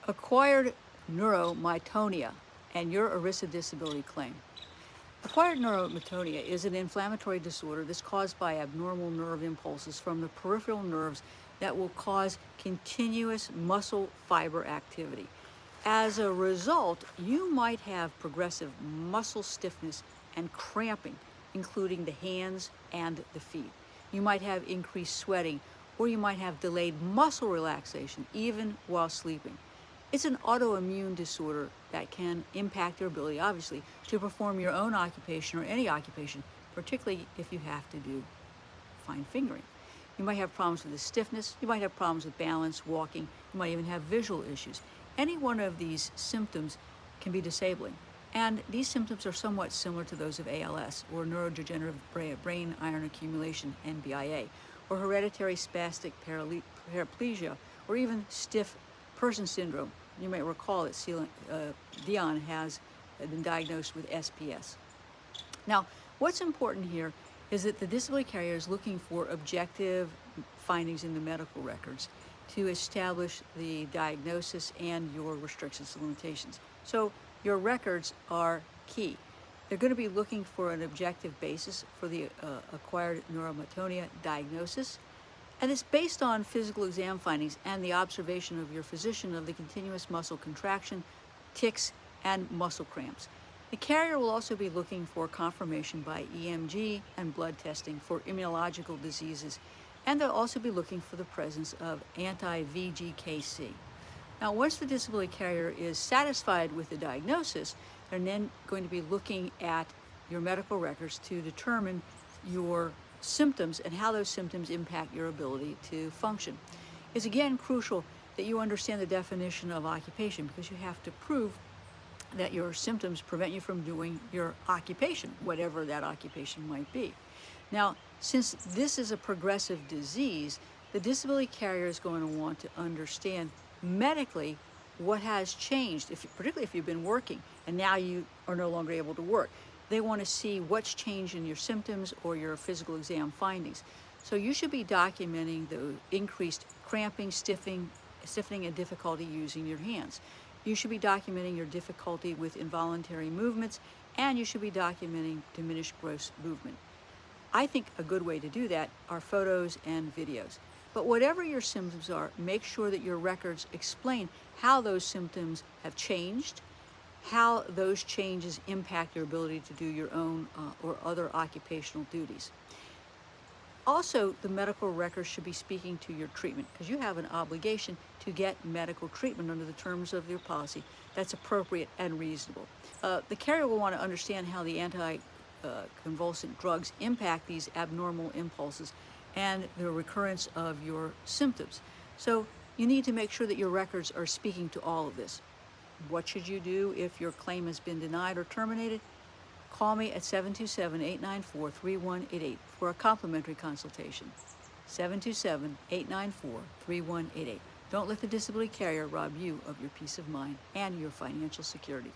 Acquired neuromytonia and your ERISA disability claim. Acquired neuromyotonia is an inflammatory disorder that's caused by abnormal nerve impulses from the peripheral nerves that will cause continuous muscle fiber activity. As a result, you might have progressive muscle stiffness and cramping, including the hands and the feet. You might have increased sweating, or you might have delayed muscle relaxation even while sleeping. It's an autoimmune disorder that can impact your ability, obviously, to perform your own occupation or any occupation, particularly if you have to do fine fingering. You might have problems with the stiffness, you might have problems with balance, walking, you might even have visual issues. Any one of these symptoms can be disabling. And these symptoms are somewhat similar to those of ALS, or neurodegenerative brain iron accumulation, NBIA, or hereditary spastic paraplegia, or even stiff person syndrome. You may recall that Dion has been diagnosed with SPS. Now, what's important here is that the disability carrier is looking for objective findings in the medical records to establish the diagnosis and your restrictions and limitations. So your records are key. They're going to be looking for an objective basis for the acquired neuromytonia diagnosis. And it's based on physical exam findings and the observation of your physician of the continuous muscle contraction, tics, and muscle cramps. The carrier will also be looking for confirmation by EMG and blood testing for immunological diseases, and they'll also be looking for the presence of anti-VGKC. Now, once the disability carrier is satisfied with the diagnosis, they're then going to be looking at your medical records to determine your symptoms and how those symptoms impact your ability to function. It's again crucial that you understand the definition of occupation, because you have to prove that your symptoms prevent you from doing your occupation, whatever that occupation might be. Now, since this is a progressive disease, the disability carrier is going to want to understand medically what has changed, particularly if you've been working and now you are no longer able to work. They want to see what's changed in your symptoms or your physical exam findings. So you should be documenting the increased cramping, stiffening, and difficulty using your hands. You should be documenting your difficulty with involuntary movements, and you should be documenting diminished gross movement. I think a good way to do that are photos and videos. But whatever your symptoms are, make sure that your records explain how those symptoms have changed, how those changes impact your ability to do your own or other occupational duties. Also, the medical records should be speaking to your treatment, because you have an obligation to get medical treatment under the terms of your policy that's appropriate and reasonable. The carrier will want to understand how the anti-convulsant drugs impact these abnormal impulses and the recurrence of your symptoms. So you need to make sure that your records are speaking to all of this. What should you do if your claim has been denied or terminated? Call me at 727-894-3188 for a complimentary consultation. 727-894-3188. Don't let the disability carrier rob you of your peace of mind and your financial security.